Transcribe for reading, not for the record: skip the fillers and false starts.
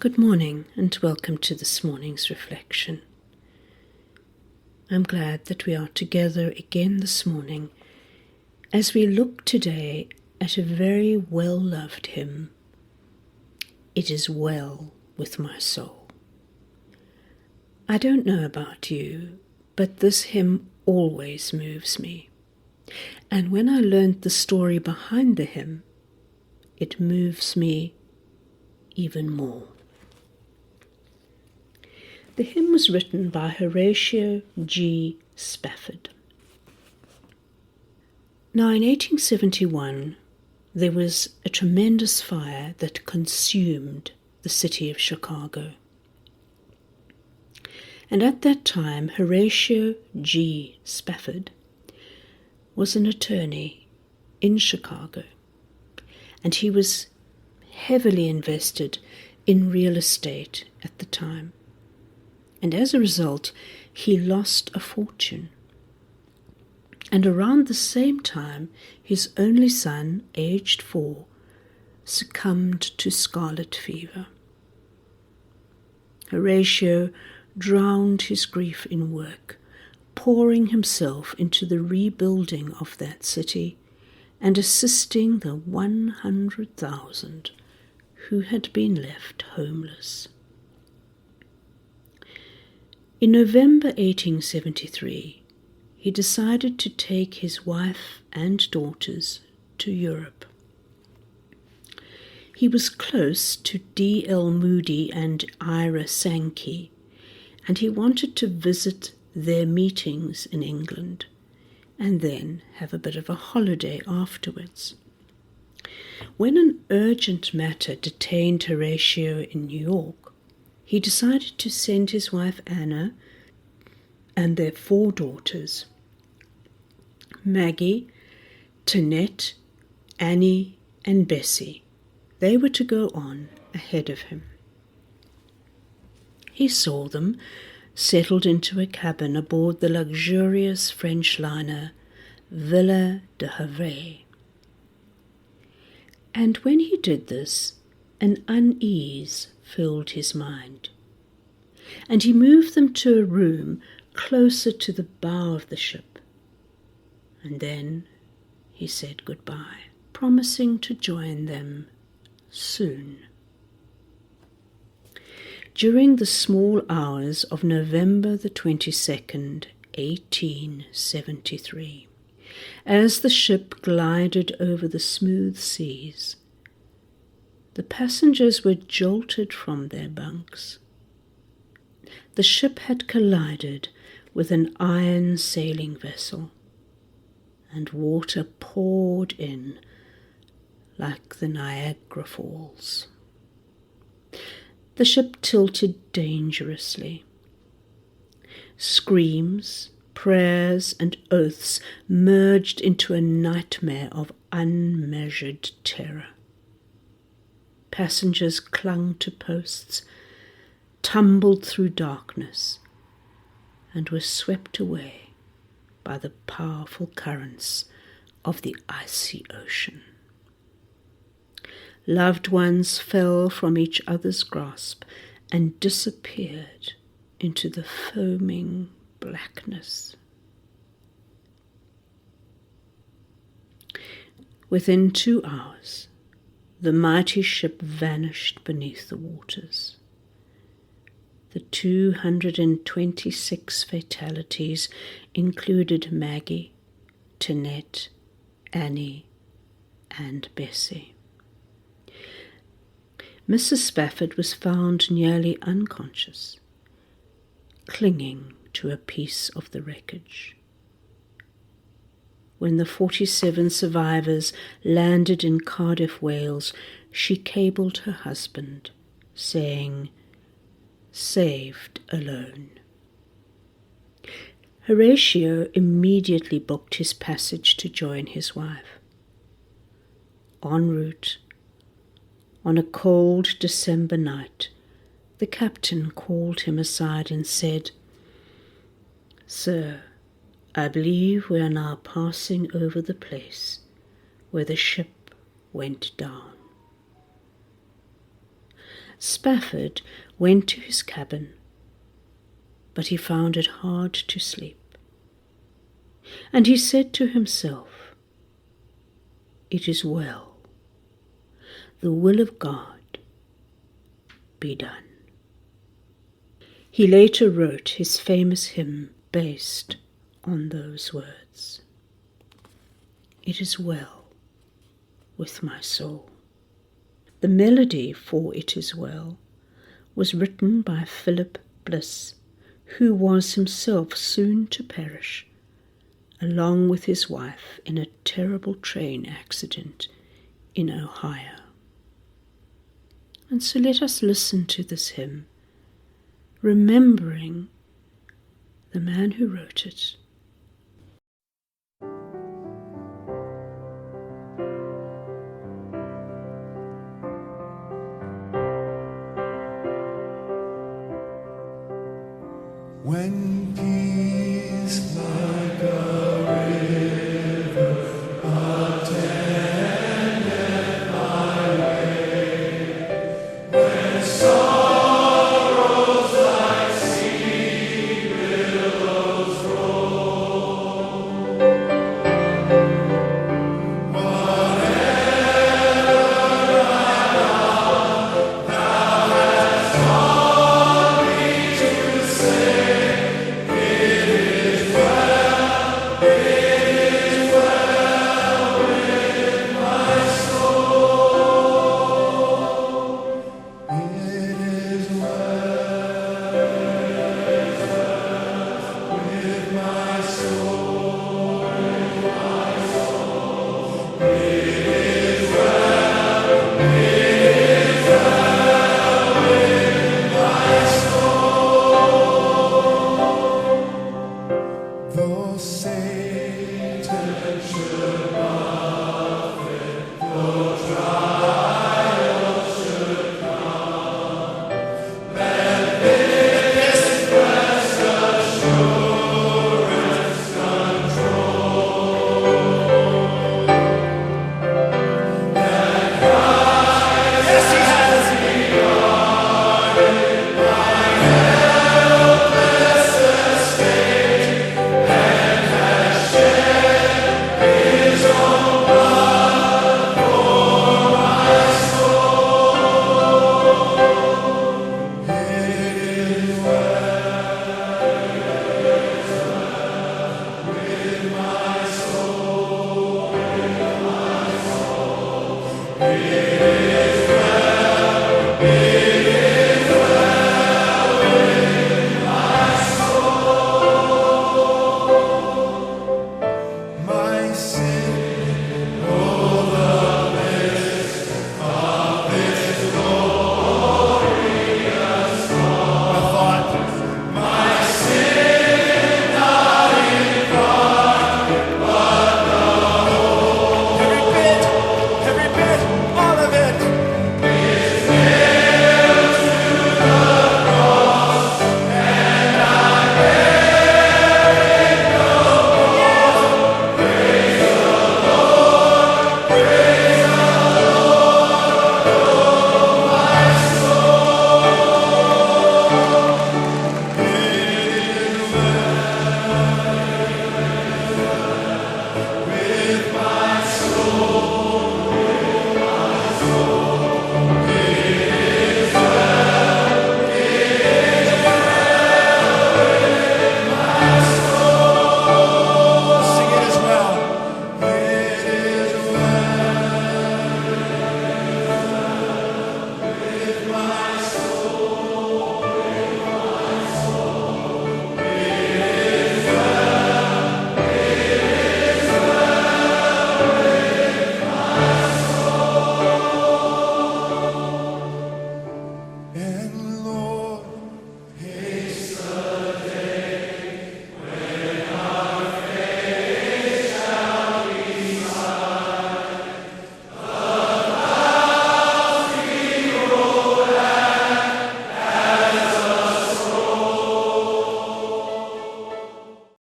Good morning and welcome to this morning's reflection. I'm glad that we are together again this morning as we look today at a very well-loved hymn, It Is Well With My Soul. I don't know about you, but this hymn always moves me. And when I learned the story behind the hymn, it moves me even more. The hymn was written by Horatio G. Spafford. Now in 1871, there was a tremendous fire that consumed the city of Chicago. And at that time, Horatio G. Spafford was an attorney in Chicago, and he was heavily invested in real estate at the time. And as a result, he lost a fortune. And around the same time, his only son, aged 4, succumbed to scarlet fever. Horatio drowned his grief in work, pouring himself into the rebuilding of that city and assisting the 100,000 who had been left homeless. In November 1873, he decided to take his wife and daughters to Europe. He was close to D.L. Moody and Ira Sankey, and he wanted to visit their meetings in England and then have a bit of a holiday afterwards. When an urgent matter detained Horatio in New York, he decided to send his wife Anna and their 4 daughters, Maggie, Tanette, Annie, and Bessie. They were to go on ahead of him. He saw them settled into a cabin aboard the luxurious French liner Villa de Havre. And when he did this, an unease filled his mind, and he moved them to a room closer to the bow of the ship. And then he said goodbye, promising to join them soon. During the small hours of November the 22nd, 1873, as the ship glided over the smooth seas, the passengers were jolted from their bunks. The ship had collided with an iron sailing vessel, and water poured in like the Niagara Falls. The ship tilted dangerously. Screams, prayers, and oaths merged into a nightmare of unmeasured terror. Passengers clung to posts, tumbled through darkness, and were swept away by the powerful currents of the icy ocean. Loved ones fell from each other's grasp and disappeared into the foaming blackness. Within 2 hours, the mighty ship vanished beneath the waters. The 226 fatalities included Maggie, Tanette, Annie, and Bessie. Mrs. Spafford was found nearly unconscious, clinging to a piece of the wreckage. When the 47 survivors landed in Cardiff, Wales, she cabled her husband, saying, "Saved alone." Horatio immediately booked his passage to join his wife. En route, on a cold December night, the captain called him aside and said, "Sir, I believe we are now passing over the place where the ship went down." Spafford went to his cabin, but he found it hard to sleep. And he said to himself, "It is well. The will of God be done." He later wrote his famous hymn based on those words. It is well with my soul. The melody for It Is Well was written by Philip Bliss, who was himself soon to perish, along with his wife, in a terrible train accident in Ohio. And so let us listen to this hymn, remembering the man who wrote it. When peace like a river attendeth my way, when sorrows like sea billows roll, whatever thou hast taught me to say. Though Satan should buffet, though trials should come, let this blessed assurance control, that Christ, yes, He has regarded my helpless estate, and has shed His own blood for my soul. It is well with my soul, with my soul. It is well with